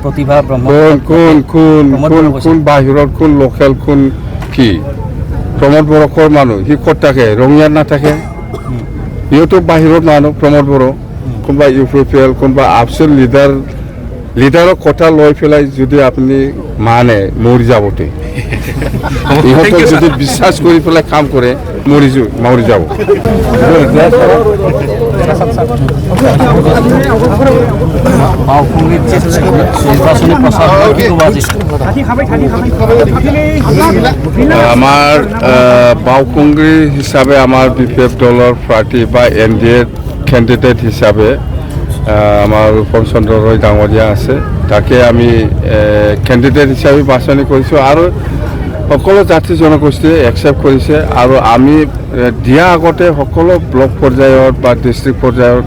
প্ৰতিভা কোন বাহিৰত কোন লোকেল কোন কি প্ৰমোদ বড়োৰ মানুহ সি ক'ত থাকে ৰঙিয়াত নাথাকে সিহঁতো বাহিৰত মানুহ প্ৰমোদ বড়ো কোনোবা ইউপিপিএল কোনোবা আপচুল লিডাৰক কথা লৈ পেলাই যদি আপুনি মানে মৰি যাবতে ইহঁতক যদি বিশ্বাস কৰি পেলাই কাম কৰে মৰি যাব আমাৰ বাওকুংগ্ৰী হিচাপে আমাৰ বিপিএফ দলৰ প্ৰাৰ্থী বা NDA কেণ্ডিডেট হিচাপে আমাৰ ৰূপম চন্দ্ৰ ৰয় ডাঙৰীয়া আছে তাকে আমি কেণ্ডিডেট হিচাপে বাছনি কৰিছোঁ আৰু সকলো জাতি জনগোষ্ঠীয়ে একচেপ্ট কৰিছে আৰু আমি দিয়া আগতে সকলো ব্লক পৰ্যায়ত বা ডিষ্ট্ৰিক্ট পৰ্যায়ত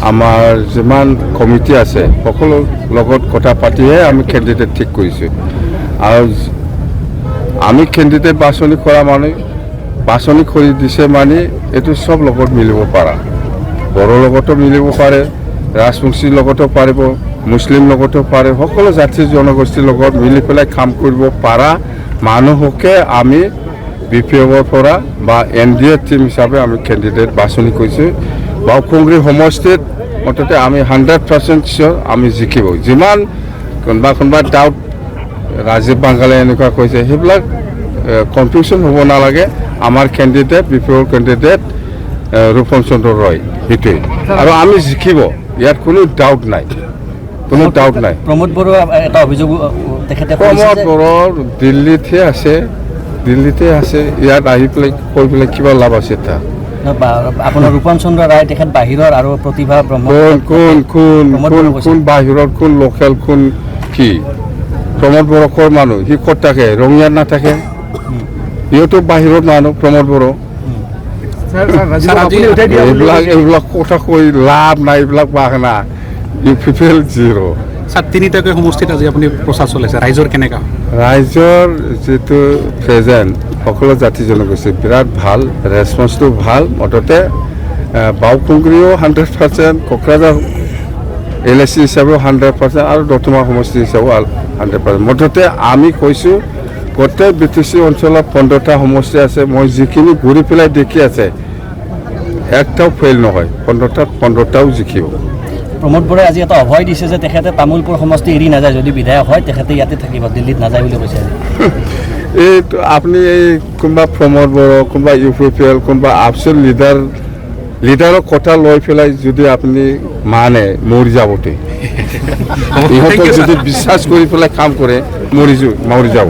আমাৰ যিমান কমিটি আছে সকলো লগত কথা পাতিহে আমি কেণ্ডিডেট ঠিক কৰিছোঁ আৰু আমি কেণ্ডিডেট বাছনি কৰা মানে বাছনি কৰি দিছে মানে এইটো চব লগত মিলিব পাৰা বড়োৰ লগতো মিলিব পাৰে ৰাজবংশীৰ লগতো পাৰিব মুছলিম লগতো পাৰে সকলো জাতি জনগোষ্ঠীৰ লগত মিলি পেলাই কাম কৰিব পাৰা মানুহকে আমি বিপিএফৰ পৰা বা NDA টিম হিচাপে আমি কেণ্ডিডেট বাছনি কৰিছোঁ বাওকুংগ্ৰী সমষ্টিত মুঠতে আমি 100% চিয়'ৰ আমি জিকিব যিমান কোনোবা ডাউট ৰাজীৱ বাংগালে এনেকুৱা কৈছে সেইবিলাক কনফিউজন হ'ব নালাগে আমাৰ কেণ্ডিডেট বিপিএফৰ কেণ্ডিডেট ৰূপম চন্দ্ৰ ৰয় সেইটোৱে আৰু আমি জিকিব ইয়াত কোনো ডাউট নাই প্ৰমোদ বড়ো এটা অভিযোগ তেখেতে প্ৰমোদ বড়ো দিল্লীতে আছে ইয়াত আহি পেলাই কৈ পেলাই কিবা লাভ আছে তাৰ আপোনাৰ ৰূপম চন্দ্ৰ ৰায় তেখেত বাহিৰৰ আৰু প্ৰতিভা কোন বাহিৰত কোন লোকেল কোন কি প্ৰমোদ বড়োৰ মানুহ সি ক'ত থাকে ৰঙিয়াত নাথাকে সিহঁতো বাহিৰত মানুহ প্ৰমোদ বড়ো এইবিলাক কথা কৈ লাভ নাই এইবিলাক বাহানা ইউপিপিএল 0 তিনিটাকৈ সমষ্টিত আজি আপুনি প্ৰচাৰ চলাইছে ৰাইজৰ কেনেকুৱা ৰাইজৰ যিটো প্ৰেজেণ্ট সকলো জাতি জনগোষ্ঠী বিৰাট ভাল ৰেছপন্সটো ভাল মুঠতে বাওকুংগ্ৰীও 100% কোকৰাঝাৰ LAC হিচাপেও 100% আৰু দতমা সমষ্টি হিচাপেও 100% মুঠতে আমি কৈছোঁ গোটেই BTC অঞ্চলত 15টা সমষ্টি আছে মই যিখিনি ঘূৰি পেলাই দেখি আছে একটাও ফেইল নহয় 15টাও জিকিব প্ৰমোদ বড়োৱে আজি এটা অভয় দিছে যে তেখেতে তামোলপুৰ সমষ্টি এৰি নাযায় যদি বিধায়ক হয় তেখেতে ইয়াতে থাকিব দিল্লীত নাযায় বুলি কৈছে এইটো আপুনি এই কোনোবা প্ৰমোদ বড়ো কোনোবা ইউপিপিএল কোনোবা আপচুল লিডাৰক কথা লৈ পেলাই যদি আপুনি মানে মৰি যাবতে ইহঁতক যদি বিশ্বাস কৰি পেলাই কাম কৰে মৰি যাব